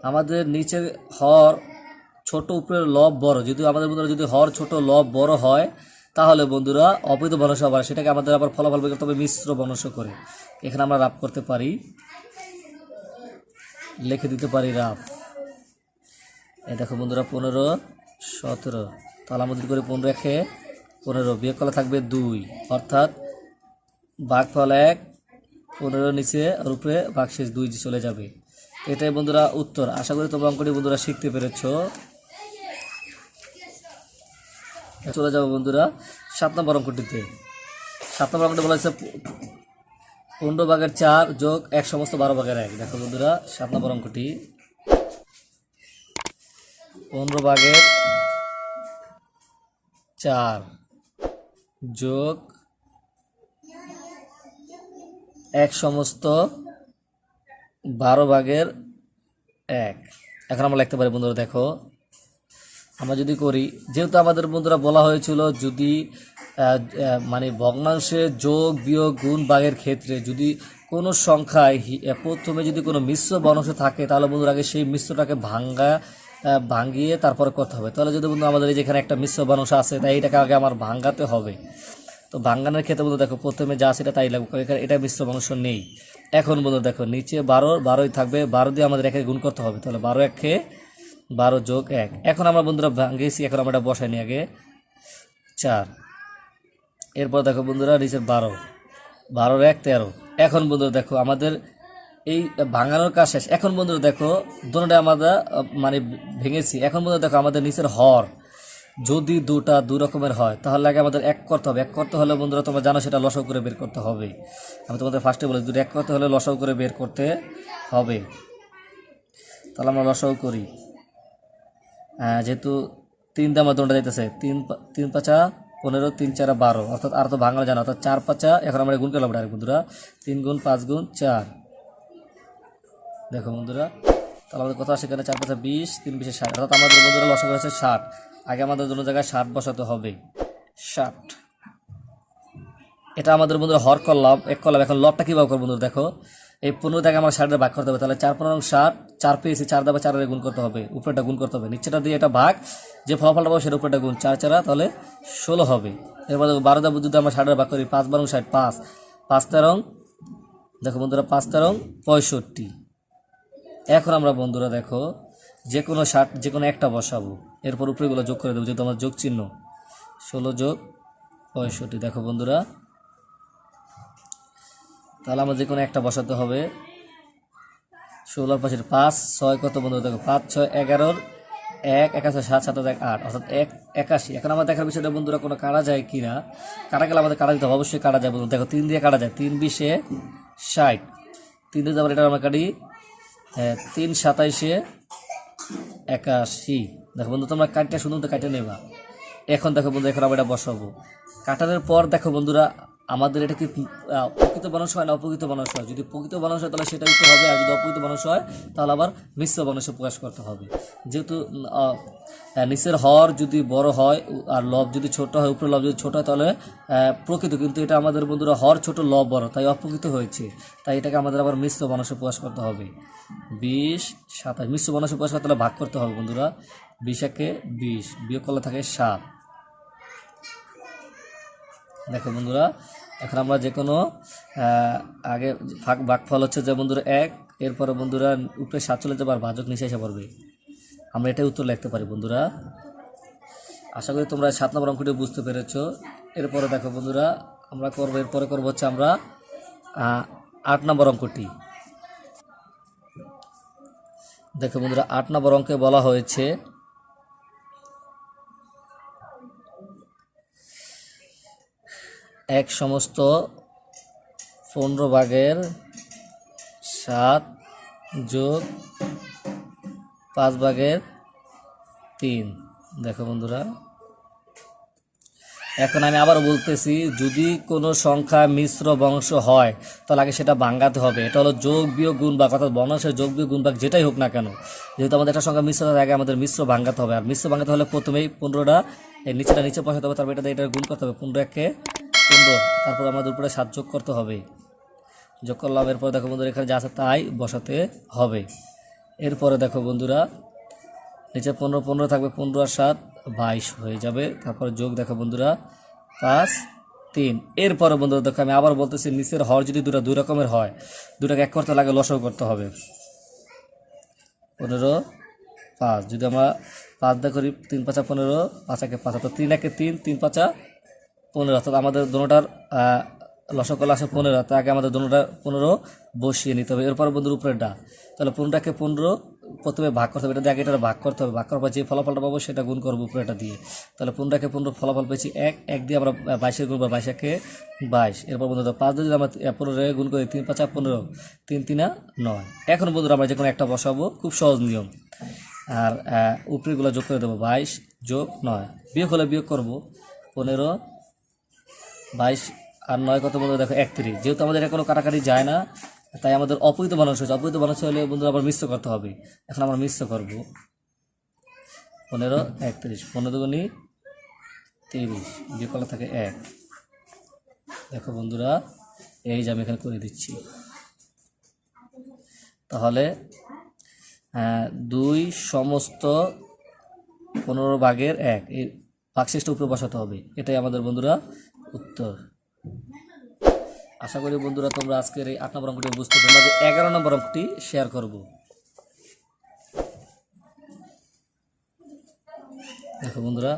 আমাদের নিচের হর ছোট উপরের লব বড়, যদি আমাদের বন্ধুরা যদি হর ছোট লব বড় হয় তাহলে বন্ধুরা অবৈধ বর্ণস আবার সেটাকে আমাদের আবার ফলাফল বের করতে হবে মিশ্র বর্ণস করে। এখানে আমরা রাফ করতে পারি, লিখে দিতে পারি রাফ। এই দেখো বন্ধুরা 15 17, তাহলে আমাদের করে 15 একে 15 বিয়োগ করলে থাকবে 2, অর্থাৎ ভাগফল 1, 15 নিচে আর উপরে ভাগশেষ 2 চলে যাবে। এটাই বন্ধুরা উত্তর। আশা করি তোমরা অঙ্কটি বন্ধুরা শিখতে পেরেছো। চলে যাবো বন্ধুরা 7 নম্বর অঙ্কটিতে। 7 নম্বর অঙ্কটি বলা হয়েছে 15 ভাগের 4 যোগ 1 সমস্ত 12 ভাগের 1। দেখো বন্ধুরা 7 নম্বর অঙ্কটি 15 ভাগের 4 যোগ 1 সমস্ত 12 ভাগের 1। এখন আমরা লিখতে পারি বন্ধুরা, দেখো আমরা যদি করি, যেহেতু আমাদের বন্ধুরা বলা হয়েছিল যদি মানে ভগ্নাংশে যোগ বিয়োগ গুণ ভাগের ক্ষেত্রে যদি কোনো সংখ্যায় প্রথমে যদি কোনো মিশ্র বর্ণাংশ থাকে তাহলে বন্ধুরা আগে সেই মিশ্রটাকে ভাঙিয়ে তারপরে করতে হবে। তাহলে যদি বন্ধু আমাদের এই যেখানে একটা মিশ্র বর্ণাংশ আছে তাই এটাকে আগে আমার ভাঙাতে হবে। তো ভাঙানোর ক্ষেত্রে বন্ধু দেখো প্রথমে যা সেটা তাই লাগবে, এখানে এটা মিশ্র বর্ণাংশ নেই। এখন বন্ধু দেখো নিচে 12 থাকবে, 12 দিয়ে আমাদের একে গুণ করতে হবে, তাহলে 12 একে 12 যোগ 1। এখন আমরা বন্ধুরা ভাঙিয়েছি, এখন আমরা এটা বসাই নি আগে 4। এরপর দেখো বন্ধুরা নিচের 12 1 13। এখন বন্ধুরা দেখো আমাদের এই ভাঙানোর কাজ শেষ। এখন বন্ধুরা দেখো দুটোটা আমরা মানে ভেঙেছি। এখন বন্ধুরা দেখো আমাদের নিচের হর যদি দুটা 2 রকমের হয় তাহলে আগে আমাদের 1 করতে হবে। 1 করতে হলে বন্ধুরা তোমরা জানো সেটা লসাগু করে বের করতে হবে। আমি তোমাদের ফার্স্টে বলেছি যদি 1 করতে হলে লসাগু করে বের করতে হবে। তাহলে আমরা লসাগু করি, যেহেতু 3 দিয়ে আমার দুটোটা যাইতেছে 3 5 15, 3 4 12, অর্থাৎ আর তো ভাঙানো জানা, অর্থাৎ 4 5। এখন আমরা গুণ করলাম ডাইরেক্ট বন্ধুরা 3 গুণ 5 গুণ 4। দেখো বন্ধুরা তাহলে আমাদের কথা সেখানে 4 5 20, 3 20 60, অর্থাৎ আমাদের বন্ধুরা লসাগু হচ্ছে 60। আগে আমাদের দুটো জায়গায় 60 বসাতে হবে। 60। এটা আমাদের বন্ধুরা হর করলাম, এক করলাম। এখন লবটা কীভাবে করবো বন্ধুরা দেখো, এই 15 থেকে আমার 60 ভাগ করতে হবে। তাহলে 4 15 60, 4 পেয়েছি, 4 দ্বারা 4 গুণ করতে হবে, উপরেটা গুণ করতে হবে, নিচেটা দিয়ে এটা ভাগ, যে ফলাফলটা পাবো সেটা উপরেটা গুণ, 4 4 তাহলে 16 হবে। এরপর দেখো 12 দ্বারা যদি আমরা 60 ভাগ করি, 5 12 60, 5 5 13, দেখো বন্ধুরা 5 13 65। এখন আমরা বন্ধুরা দেখো যে কোনো 60 যে কোনো একটা বসাবো, এরপর উপরেগুলো যোগ করে দেবো, যেহেতু আমার যোগ চিহ্ন। 16 যোগ 65, দেখো বন্ধুরা তাহলে আমার যে কোনো একটা বসাতে হবে। 16 পাশের 5 6 কত বন্ধুরা দেখো, 5 6 11, 1 1 7 7 7 1 8, অর্থাৎ 1 81। এখন আমার দেখার বিষয়টা বন্ধুরা কোনো কাটা যায় কি না, কাটা গেলে আমাদের কাটা দিতে হবে, অবশ্যই কাটা যায় বন্ধুরা। দেখো 3 দিয়ে কাটা যায়, 3 20 60, 3 দিয়ে আবার এটা আমরা কাটি, 3 27 81। দেখো বন্ধু তোমরা কাটটা শুধু তো কাটে নেবা। এখন দেখো বন্ধু এখন আমরা এটা বসাবো। কাটানোর পর দেখো বন্ধুরা আমাদের এটা কি প্রকৃত বনস হয় না অপ্রকৃত বনস হয়? যদি প্রকৃত বনস হয় তাহলে সেটা দিতে হবে, আর যদি অপ্রকৃত বনস হয় তাহলে আবার মিশ্র বনসে প্রকাশ করতে হবে। যেহেতু নিচের হর যদি বড় হয় আর লব যদি ছোট হয়, উপরে লব যদি ছোট হয় তাহলে প্রকৃত, কিন্তু এটা আমাদের বন্ধুরা হর ছোট লব বড়, তাই অপ্রকৃত হয়েছে। তাই এটাকে আমাদের আবার মিশ্র বনসে প্রকাশ করতে হবে। 20 27 মিশ্র বনসে প্রকাশ করতে হলে ভাগ করতে হবে বন্ধুরা। 20 একে 20, বিয়োগ করলে থাকে 7। দেখো বন্ধুরা এখন আমরা যে কোনো আগে ভাগফল হচ্ছে যে বন্ধুরা 1, এরপরে বন্ধুরা উপরে 7 চলে যাবে আর ভাজক নিচে এসে পড়বে। আমরা এটাই উত্তর লিখতে পারি বন্ধুরা। আশা করি তোমরা 7 নম্বর অঙ্কটি বুঝতে পেরেছো। এরপরে দেখো বন্ধুরা আমরা করবো, এরপরে করবো হচ্ছে আমরা 8 নম্বর অঙ্কটি। দেখো বন্ধুরা 8 নম্বর অঙ্কে বলা হয়েছে এক সমস্ত 15 ভাগের 7 যোগ 5 ভাগের 3। দেখো বন্ধুরা এখন আমি আবার বলতেছি, যদি কোনো সংখ্যা মিশ্র বংশ হয় তাহলে আগে সেটা ভাঙাতে হবে। এটা হলো যোগ বিয়োগ গুণ ভাগ, অর্থাৎ বর্ণাংশের যোগ বিয়োগ গুণ ভাগ যেটাই হোক না কেন, যেহেতু আমাদের একটা সংখ্যা মিশ্র হয় আগে আমাদের মিশ্র ভাঙাতে হবে। আর মিশ্র ভাঙাতে হলে প্রথমেই 15টা এই নিচেটা নিচে বসাতে হবে, তারপর এটা দিয়ে এটা গুণ করতে হবে, 15 একে 15, তারপর আমাদের উপরে 7 যোগ করতে হবে। যোগ করলাম, এরপর দেখো বন্ধুরা এখানে যা আছে তাই বসাতে হবে। এরপরে দেখো বন্ধুরা নিচে 15 15 থাকবে, 15 আর 7 22 হয়ে যাবে। তারপরে যোগ দেখো বন্ধুরা 5 3। এরপরে বন্ধুরা দেখো আমি আবার বলতেছি, নিচের হর যদি দুই রকমের হয়, দুটাকে এক করতে লাগে লসাগু করতে হবে। 15 5, যদি আমরা 5 দিয়ে করি 3 5 15, 5 একে 5, তো 3 একে 3 3 5 15, অর্থাৎ আমাদের দোনোটার লসাগু আসে 15, তার আগে আমাদের দোনোটা 15 বসিয়ে নিতে হবে। এরপর বন্ধুর উপরেরটা, তাহলে 15টাকে 15 প্রথমে ভাগ করতে হবে, এটা দিয়ে আগে এটা ভাগ করতে হবে, ভাগ করার পর যে ফলাফলটা পাবো সেটা গুণ করবো উপরেটা দিয়ে। তাহলে 15টাকে 15 ফলাফল পেয়েছি 1 দিয়ে আমরা 22 গুণ করবো, 22 একে 22। এরপর বন্ধুরা 5 দিয়ে যদি আমরা 15 গুণ করি, 3 5 15, 3 3 9। এখন বন্ধুরা আমরা যে কোনো একটা বসাবো, খুব সহজ নিয়ম। আর উপরেগুলো যোগ করে দেবো, 22 যোগ 9, বিয়োগ হলে বিয়োগ করবো, 15 22 আর 9 কত বন্ধুরা দেখো 31। যেহেতু আমাদের এটা কোনো কাটাকাটি যায় না, তাই আমাদের অপরিত বানানো হচ্ছে। অপরিত বানানো হলে বন্ধুরা আবার মিশ্র করতে হবে। এখন আমরা মিশ্র করব, 15 31, 15 দুগুণী 30, বিয়োগ করলে থাকে 1। দেখো বন্ধুরা এই যে আমি এখানে করে দিচ্ছি। তাহলে 2 সমস্ত 15 ভাগের 1, এই ভাগশেষটা উপরে বসাতে হবে। এটাই আমাদের বন্ধুরা উত্তর। আশা করি বন্ধুরা তোমরা আজকের এই 8 নম্বর অঙ্কটি বুঝতে পারবে। যে 11 নম্বর অঙ্কটি শেয়ার করব। দেখো বন্ধুরা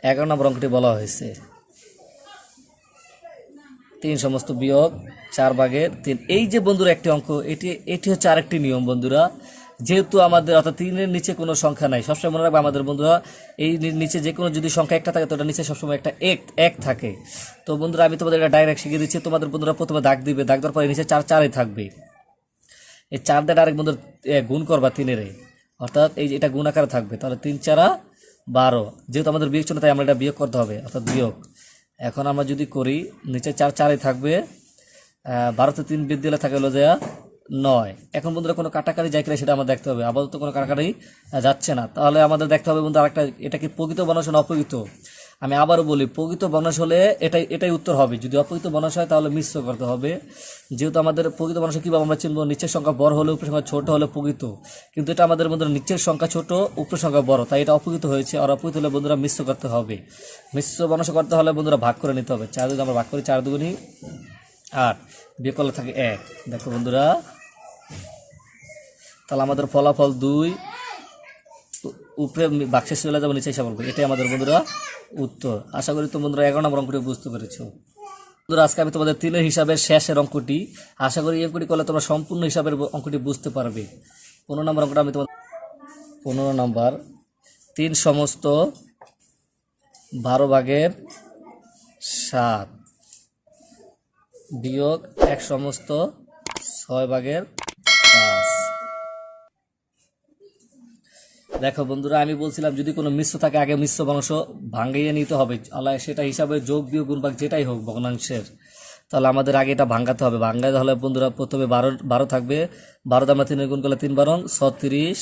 11 নম্বর অঙ্কটি বলা হয়েছে 3 সমস্ত বিয়োগ 4 ভাগের 3। এই যে বন্ধুরা একটি অঙ্ক, এটি হচ্ছে আরেকটি নিয়ম বন্ধুরা। যেহেতু আমাদের অর্থাৎ 3-এর নিচে কোনো সংখ্যা নাই, সবসময় মনে রাখবে আমাদের বন্ধুরা এই নিচে যে কোনো যদি সংখ্যা একটা থাকে তো ওটা নিচে সবসময় একটা এক থাকে। তো বন্ধুরা আমি তোমাদের এটা ডাইরেক্ট শিখিয়ে দিচ্ছি। তোমাদের বন্ধুরা প্রথমে দাগ দিবে, দাগ দেওয়ার পরে নিচে 4 4ই থাকবে। এই 4 দিয়ে ডাইরেক্ট বন্ধুরা গুণ করবা 3-এর, অর্থাৎ এই যে এটা গুণ আকারে থাকবে। তাহলে 3 4 12, যেহেতু আমাদের বিয়োগ ছিল তাই আমরা এটা বিয়োগ করতে হবে, অর্থাৎ বিয়োগ। এখন আমরা যদি করি নিচে 4 4ই থাকবে, 12 তে 3 বিয়োগ দিলে থাকে হলো যে 9। এখন বন্ধুরা কোনো কাটাকাটি যায় কিনা সেটা আমাদের দেখতে হবে। আপাতত কোনো কাটাকাটি যাচ্ছে না, তাহলে আমাদের দেখতে হবে বন্ধু আরেকটা, এটা কি প্রকৃত বনস না অপ্রকৃত। আমি আবারও বলি, প্রকৃত ভগ্নাংশ হলে এটাই এটাই উত্তর হবে। যদি অপ্রকৃত ভগ্নাংশ হয় তাহলে মিশ্র করতে হবে। যেহেতু আমাদের প্রকৃত ভগ্নাংশ কীভাবে আমরা চিনব, নিচের সংখ্যা বড় হলে উপরের সংখ্যা ছোট হলে প্রকৃত, কিন্তু এটা আমাদের বন্ধুরা নিচের সংখ্যা ছোট উপরের সংখ্যা বড়, তাই এটা অপ্রকৃত হয়েছে। আর অপ্রকৃত হলে বন্ধুরা মিশ্র করতে হবে। মিশ্র ভগ্নাংশ করতে হলে বন্ধুরা ভাগ করে নিতে হবে। 4 যদি আমরা ভাগ করি, 4 দুগুণী 8, বিয়োগ করলে থাকে 1। দেখো বন্ধুরা, তাহলে আমাদের ফলাফল 2, উপরে বাক্সে চলে যাবো, নিচে হিসাব করবো। এটাই আমাদের বন্ধুরা উত্তর। আশা করি তো বন্ধুরা 11 নম্বর অঙ্কটি বুঝতে পেরেছো। বন্ধুরা আজকে আমি তোমাদের 3-এর হিসাবের শেষের অঙ্কটি, আশা করি এই অঙ্কটি করলে তোমরা সম্পূর্ণ হিসাবের অঙ্কটি বুঝতে পারবে। 15 নম্বর অঙ্কটা আমি তোমাদের 15 নম্বর, 3 সমস্ত 12/7 বিয়োগ 1 সমস্ত 6/5। দেখো বন্ধুরা, আমি বলছিলাম যদি কোনো মিশ্র থাকে আগে মিশ্র ভগ্নাংশ ভাঙিয়ে নিতে হবে, আল্লাহ সেটা হিসাবে যোগ বিয়োগ গুণ ভাগ যেটাই হোক ভগ্নাংশের, তাহলে আমাদের আগে এটা ভাঙাতে হবে। ভাঙাতে হলে বন্ধুরা প্রথমে 12 থাকবে, 12 আমরা 3 গুণ করলে 3 12 36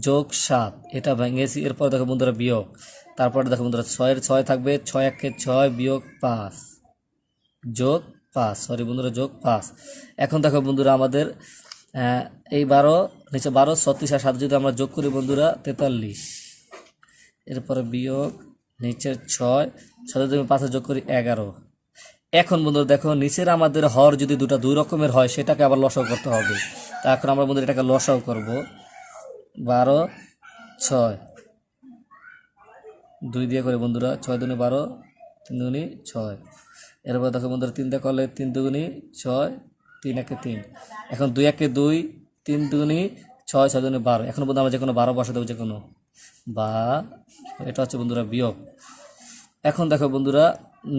যোগ 7, এটা ভেঙেছি। এরপর দেখো বন্ধুরা বিয়োগ, তারপরে দেখো বন্ধুরা 6-এর 6 থাকবে, 6 1 6 বিয়োগ 5 যোগ 5, সরি বন্ধুরা যোগ 5। এখন দেখো বন্ধুরা আমাদের এই 12 নিচে 12 36 আর 7 যদি আমরা যোগ করি বন্ধুরা 43, এরপরে বিয়োগ নিচের 6 যদি আমি 5 যোগ করি 11। এখন বন্ধুরা দেখো নিচের আমাদের হর যদি দুই রকমের হয় সেটাকে আবার লসাও করতে হবে। তা এখন আমরা বন্ধুরা এটাকে লসাও করব। 12 6 2 দিয়ে করে বন্ধুরা 6 দুগুণে 12 3 দুগুণে 6। এরপর দেখো বন্ধুরা 3 দিয়ে করলে 3 দুগুণে 6 3 1 3। এখন 2 1 2 3 দুগুণে 6 6 দুগুণে 12। এখন বন্ধু আমরা যে কোনো 12 বসা দেবো, যে কোনো বা এটা হচ্ছে বন্ধুরা বিয়োগ। এখন দেখো বন্ধুরা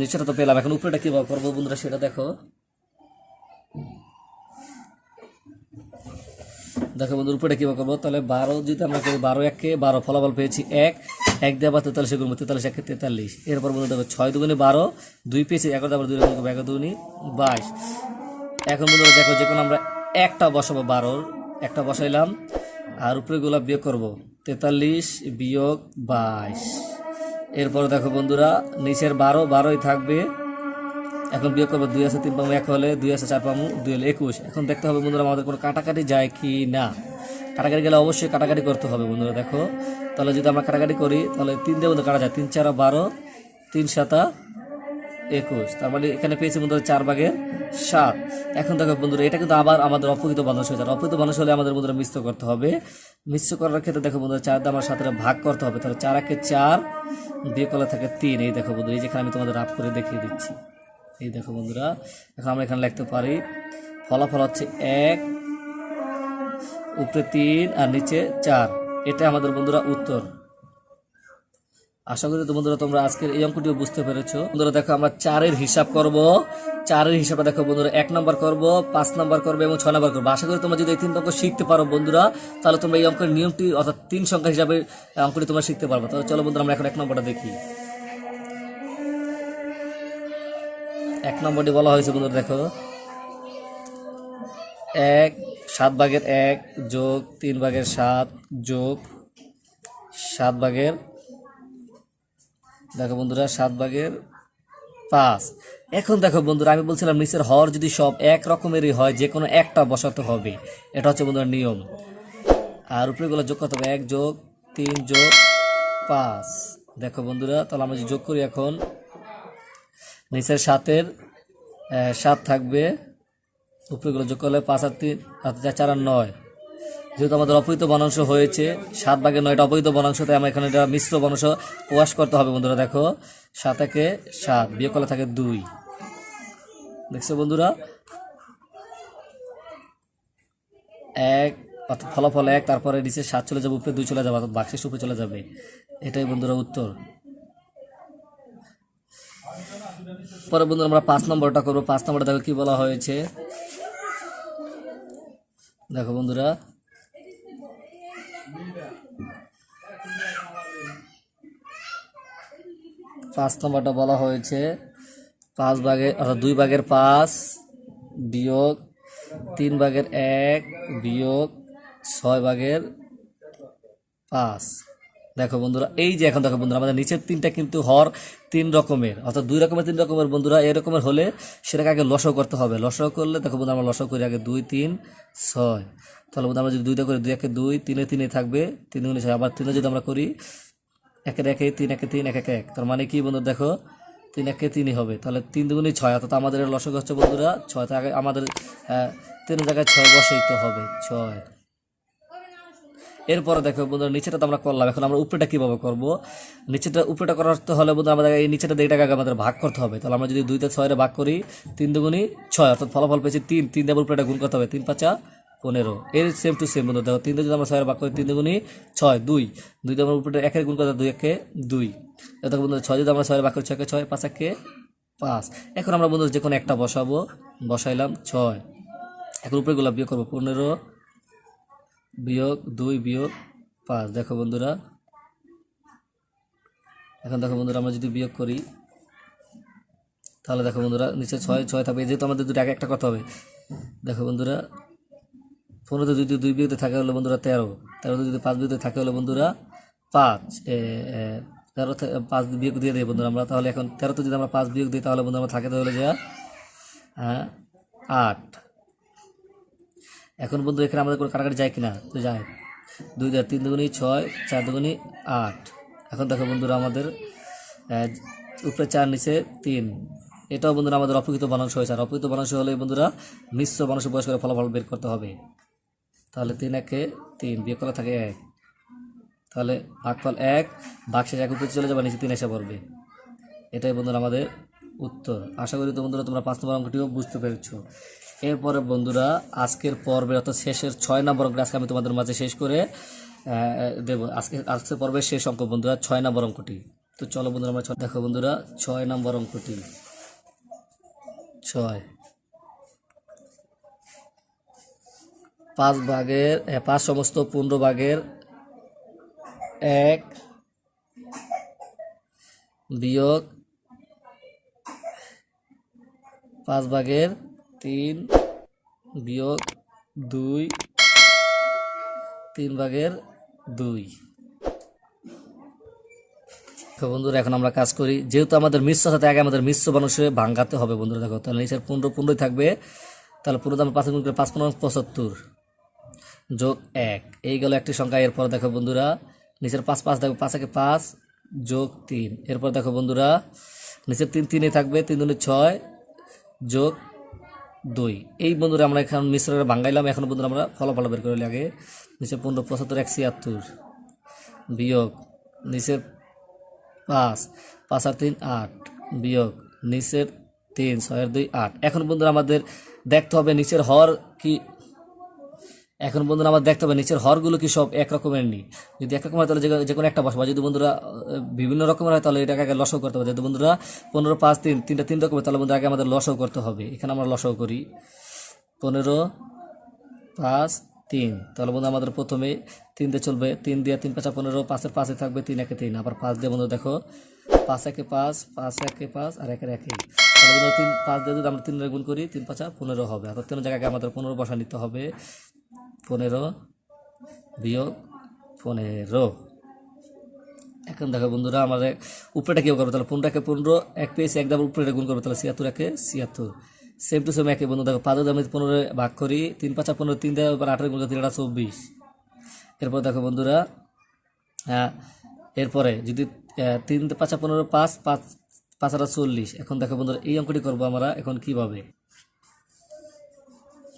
নিচেটা তো পেলাম, এখন উপরেটা কীভাবে করবো বন্ধুরা সেটা দেখো। দেখো বন্ধুরা উপরেটা কীভাবে করবো, তাহলে 12 যদি আমরা করি 12 1 12, ফলাফল পেয়েছি 1 দিয়ে আবার 43 গুণ 43 1 43। এরপর বন্ধু দেখো 6 দুগুণে 12, 2 পেয়েছি, 11 আবার 2 গুণ 11 দুগুণে 22। এখন বন্ধুরা দেখো যে কোনো আমরা একটা বসাবো, 12-র একটা বসাইলাম, আর উপরেগুলো বিয়োগ করবো 43 বিয়োগ 22। এরপর দেখো বন্ধুরা নিচের 12ই থাকবে, এখন বিয়োগ করবো 2 আছে 3 পাবো 1 হলে, 2 আছে 4 পাবো 2 হলে 21। এখন দেখতে হবে বন্ধুরা আমাদের কোনো কাটাকাটি যায় কি না। কাটাকাটি গেলে অবশ্যই কাটাকাটি করতে হবে বন্ধুরা। দেখো তাহলে যদি আমরা কাটাকাটি করি তাহলে 3 দিয়ে বন্ধু কাটা যায়, 3 4 12, 3 7 21, তার মানে এখানে পেয়েছি বন্ধুরা 4/7। এখন দেখো বন্ধুরা এটা কিন্তু আবার আমাদের অপকৃত ভগ্নাংশ হয়ে যায়। অপকৃত ভগ্নাংশ হলে আমাদের বন্ধুরা মিশ্র করতে হবে। মিশ্র করার ক্ষেত্রে দেখো বন্ধুরা 4 দিয়ে আমার 7 ভাগ করতে হবে, তাহলে 4 1 4 বিয়োগ করলে থাকে 3। এই দেখো বন্ধুরা, এই যেখানে আমি তোমাদের রাফ করে দেখিয়ে দিচ্ছি, এই দেখো বন্ধুরা। এখন আমরা এখানে লিখতে পারি ফলাফল হচ্ছে 1, উপরে 3 আর নিচে 4। এটা আমাদের বন্ধুরা উত্তর। আশা করি তো বন্ধুরা তোমরা আজকের এই অঙ্কটিও বুঝতে পেরেছো। বন্ধুরা দেখো আমরা 4-এর হিসাব করব। 4-এর হিসাবটা দেখো বন্ধুরা 1 নম্বর করব, 5 নম্বর করবো এবং 6 নম্বর করবো। আশা করি তোমরা যদি এই 3 অঙ্ক শিখতে পারো বন্ধুরা, তাহলে তোমরা এই অঙ্কের নিয়মটি অর্থাৎ 3 সংখ্যা হিসাবে অঙ্কটি তোমরা শিখতে পারবো। তাহলে চলো বন্ধুরা আমরা এখন 1 নম্বরটা দেখি। 1 নম্বরটি বলা হয়েছে বন্ধুরা দেখো 1 7/1 যোগ 3/7 যোগ 7/, দেখো বন্ধুরা 7/5। এখন দেখো বন্ধুরা আমি বলছিলাম নিচের হর যদি সব এক রকমেরই হয় যে কোনো একটা বসাতে হবে, এটা হচ্ছে বন্ধুরা নিয়ম। আর উপরেগুলো যোগ করতে হবে 1 যোগ 3 যোগ 5। দেখো বন্ধুরা তাহলে আমরা যদি যোগ করি, এখন নিচের 7-এর 7 থাকবে, উপরেগুলো যোগ করলে 5 আর 3 4 আর 9। যেহেতু আমাদের অপহৃত বনাংশ হয়েছে 7/9টা অপহৃত বনাংশ, তাই আমরা এখানে এটা মিশ্র বনাংশ প্রকাশ করতে হবে বন্ধুরা। দেখো 7 1 7 বিয়োগ করলে থাকে 2। দেখছো বন্ধুরা 1, অর্থাৎ ফলাফল 1, তারপরে নিচে 7 চলে যাবে, উপরে 2 চলে যাবে, অর্থাৎ বাক্সের উপরে চলে যাবে। এটাই বন্ধুরা উত্তর। পরে বন্ধুরা আমরা 5 নম্বরটা করবো। 5 নম্বরটা দেখো কি বলা হয়েছে, দেখো বন্ধুরা 5 নম্বরটা বলা হয়েছে 5/, অর্থাৎ 2/5 বিয়োগ 3/1 বিয়োগ 6/5। দেখো বন্ধুরা, এই যে এখন দেখো বন্ধুরা আমাদের নিচের তিনটা কিন্তু হর তিন রকমের, অর্থাৎ দুই রকমের তিন রকমের বন্ধুরা। এরকমের হলে সেটাকে আগে লসাও করতে হবে। লসাও করলে দেখো বন্ধুরা আমরা লসাও করি আগে 2 3 6। তাহলে বন্ধু আমরা যদি দুইটা করি 2 একে 2, 3 এ 3 থাকবে, 3 গুণে 6। আবার 3 যদি আমরা করি 1 এর 1 3 1 3 1 1 1, তার মানে কি বন্ধু দেখো 3 1 3 হবে। তাহলে 3 দুগুণে 6, অর্থাৎ আমাদের লসাগু হচ্ছে বন্ধুরা 6। তার আগে আমাদের 3 জায়গায় 6 বসাইতে হবে, 6। এরপরে দেখো বন্ধুরা নিচেটা তো আমরা করলাম, এখন আমরা উপরেটা কিভাবে করব। উপরেটা করতে হলে বন্ধু আমাদের এই নিচেটা দিয়ে টাকা আমাদের ভাগ করতে হবে। তাহলে আমরা যদি 2 তে 6 ভাগ করি 3 দুগুণি 6, অর্থাৎ ফলাফল পেয়েছি 3। 3 দিয়ে উপরেটা গুণ করতে হবে, 3 5 15। এর সেম টু সেম বন্ধু দেখো 3 দিয়ে যদি আমরা 6 ভাগ করি 3 দুগুণি 6, 2 দিয়ে আমরা উপরেটা 1 এর গুণ করতে 2 1 2। দেখো বন্ধু 6 যদি আমরা 6 ভাগ করি 6 কে 6, 5 1 5। এখন আমরা বন্ধু যে কোনো একটা বসাবো, বসাইলাম 6। এখন উপরেগুলো বিয়োগ করবো, 15 বিয়োগ 2 বিয়োগ 5। দেখো বন্ধুরা, এখন দেখো বন্ধুরা আমরা যদি বিয়োগ করি তাহলে দেখো বন্ধুরা নিচে 6 6 থাকবে, যেহেতু আমাদের দুটো একটা করতে হবে। দেখো বন্ধুরা 15 যদি 2 বিয়োগ থাকে হলো বন্ধুরা 13। 13 যদি 5 বিয়োগ থাকে হলো বন্ধুরা 5। 13 5 বিয়োগ দিয়ে দিই বন্ধুরা আমরা। তাহলে এখন 13 যদি আমরা 5 বিয়োগ দিই তাহলে বন্ধুরা আমরা থাকে তাহলে যা 8। এখন বন্ধু এখানে আমাদের কোনো কাটাকাটি যায় কিনা, তো যায়। 2 দিয়ে 3 দুগুণি 6, 4 দুগুণি 8। এখন দেখো বন্ধুরা আমাদের উপরে 4 নিচে 3। এটাও বন্ধুরা আমাদের অপ্রকৃত বনাংশ হয়েছে। আর অপ্রকৃত বনাংশ হলে বন্ধুরা মিশ্র বনাংশ বয়স করে ফলাফল বের করতে হবে। তাহলে 3 একে 3 বিয়োগ করা থাকে 1। তাহলে ভাগফল 1, ভাগ শেষ 1 উপরে চলে যাবে, নিচে 3 এসে পড়বে। এটাই বন্ধুরা আমাদের উত্তর। আশা করি তো বন্ধুরা তোমরা 5 নম্বর অঙ্কটিও বুঝতে পেরেছো। এরপরে বন্ধুরা আজকের পর্বে অর্থাৎ শেষের 6 নম্বর অঙ্কটি আজকে আমি তোমাদের মাঝে শেষ করে দেব। আজকের পর্বের শেষ অঙ্ক বন্ধুরা 6 নম্বর অঙ্কটি। তো চলো বন্ধুরা আমরা দেখো বন্ধুরা 6 নম্বর অঙ্কটি। 6 5 সমস্ত 15 ভাগের 1 বিয়োগ 5 ভাগের 3 বিয়োগ 2, 3 ভাগের 2। তো বন্ধুরা এখন আমরা কাজ করি, যেহেতু আমাদের মিশ্র সাথে আগে আমাদের মিশ্র মানুষে ভাঙাতে হবে বন্ধুরা। দেখো তাহলে নিচের 15 15 থাকবে, তাহলে 15 আমরা 5 গুণ করে 5 15 75 যোগ 1, এই গেল একটি সংখ্যা। এরপর দেখো বন্ধুরা নিচের 5 5 দেখো 5 একে 5 যোগ 3। এরপর দেখো বন্ধুরা নিচের 3 3 থাকবে, 3 দুগুণে 6 যোগ 2। এই বন্ধুরা আমরা এখন মিশ্রটা ভাঙাইলাম। এখন বন্ধুরা আমরা ফলাফল বের করে আগে নিচে 15 75 1 76 বিয়োগ নিচের 5 5 আর 3 8 বিয়োগ নিচের 3 6 আর 2 8। এখন বন্ধুরা আমাদের দেখতে হবে নিচের হর কি। এখন বন্ধুরা আমাদের দেখতে হবে নিচের হরগুলো কি সব এক রকমের নি। যদি এক রকম হয় তাহলে যে কোনো একটা বসবা। যদি বন্ধুরা বিভিন্ন রকমের হয় তাহলে এটাকে আগে লসাও করতে হবে। যেহেতু বন্ধুরা 15 5 3 3টা 3 রকমের, তাহলে বন্ধুরা আগে আমাদের লসাও করতে হবে। এখানে আমরা লসাও করি 15 5 3। তাহলে বন্ধু আমাদের প্রথমে 3 দিয়ে চলবে, 3 দিয়ে 3 5 15, 5 এর 5 থাকবে, 3 একে 3, আবার 5 দিয়ে বন্ধু দেখো 5 একে 5 5 একে 5 আর 1 এর 1। তাহলে বন্ধু 3 5 দিয়ে যদি আমরা 3 এর গুণ করি 3 5 15 হবে। অর্থাৎ 3 জায়গায় আমাদের 15 বসা নিতে হবে। 15 বিয়োগ 15। এখন দেখো বন্ধুরা আমাদের উপরেটা কী করবো, তাহলে 15 কে 15 1 পেয়েছি, এক দাবার উপরে গুণ করবো, তাহলে 76 একে 76। সেম টু সেম একে বন্ধু দেখো 5 আমি 15 ভাগ করি, 3 5 15, 3 দিয়ে এবার 8 গুণ করে 3 24। এরপর দেখো বন্ধুরা এরপরে যদি 3 5 15 5 5 5 40। এখন দেখো বন্ধুরা এই অঙ্কটি করবো আমরা এখন কিভাবে।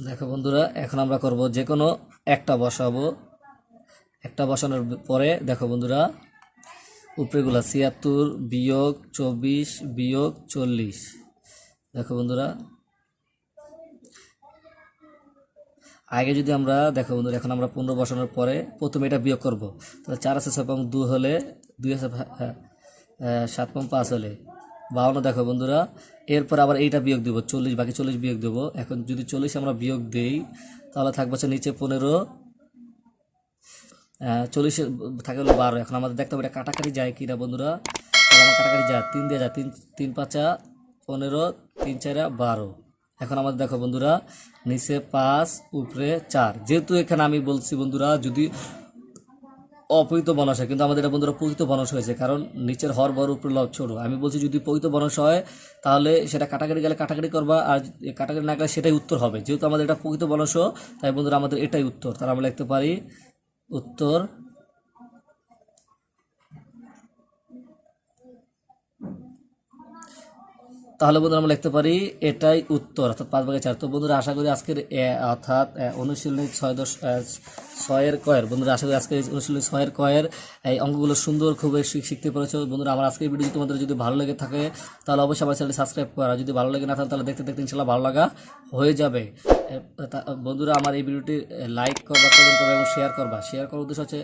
দেখো বন্ধুরা এখন আমরা করব যে কোনো একটা বসাবো। একটা বসানোর পরে দেখো বন্ধুরা উপরেগুলা 76 বিয়োগ 24 বিয়োগ 40। দেখো বন্ধুরা আগে যদি আমরা দেখো বন্ধুরা এখন আমরা 15 বসানোর পরে প্রথমে এটা বিয়োগ করব। তাহলে 4 আছে 6 2 হলে 2 আছে 7 5 হলে 52। দেখো বন্ধুরা এরপর আবার এইটা বিয়োগ দেবো 40, বাকি 40 বিয়োগ দেবো। এখন যদি 40 আমরা বিয়োগ দেই তাহলে থাকবে হচ্ছে নিচে 15, 40 থাকে হলো 12। এখন আমাদের দেখতে হবে এটা কাটাকাটি যায় কিনা বন্ধুরা। তাহলে আমার কাটাকাটি যায়, 3 দিয়ে যায়, 3 5 15, 3 4 12। এখন আমাদের দেখো বন্ধুরা নিচে 5 উপরে 4। যেহেতু এখানে আমি বলছি বন্ধুরা যদি অপৈত বনস হয়, কিন্তু আমাদের এটা বন্ধুরা পৈত বনস হয়েছে, কারণ নিচের হর বড় উপরে লব ছোট। আমি বলছি যদি পৈত বনস হয় তাহলে সেটা কাটাকাটি গেলে কাটাকাটি করবা, আর কাটাকাটি না গেলে সেটাই উত্তর হবে। যেহেতু আমাদের এটা পৈত বনস, তাই বন্ধুরা আমাদের এটাই উত্তর। তাহলে আমরা লিখতে পারি উত্তর তাহলে বন্ধুরা আমরা লিখতে পারি এটাই উত্তর, অর্থাৎ 5/4। তো বন্ধুরা আশা করি আজকের অর্থাৎ অনুশীলনী 6.6 কয়ের বন্ধুরা, আশা করি আজকের অনুশীলনী 6 কয়ের এই অঙ্কগুলো সুন্দর খুবই শিখতে পেরেছো বন্ধুরা। আমার আজকের ভিডিও তোমাদের যদি ভালো লেগে থাকে তাহলে অবশ্যই আমার চ্যানেলটি সাবস্ক্রাইব করা, যদি ভালো লেগে না থাকে তাহলে দেখতে দেখতে ইনশাল্লাহ ভালো লাগা হয়ে যাবে। বন্ধুরা আমার এই ভিডিওটি লাইক করবা, কমেন্ট করবা এবং শেয়ার করবা। শেয়ার করার উদ্দেশ্য হচ্ছে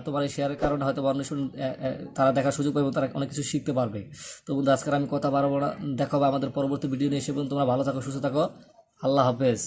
তোমার এই শেয়ারের কারণে হয়তো অনুশীলন তারা দেখার সুযোগ পাবে এবং তারা অনেক কিছু শিখতে পারবে। তো বন্ধু আজকের আমি কথা বাড়াবো না, দেখাবো আমাদের পরবর্তী ভিডিও নিয়ে এসে। তোমরা ভালো থাকো, সুস্থ থাকো, আল্লাহ হাফেজ।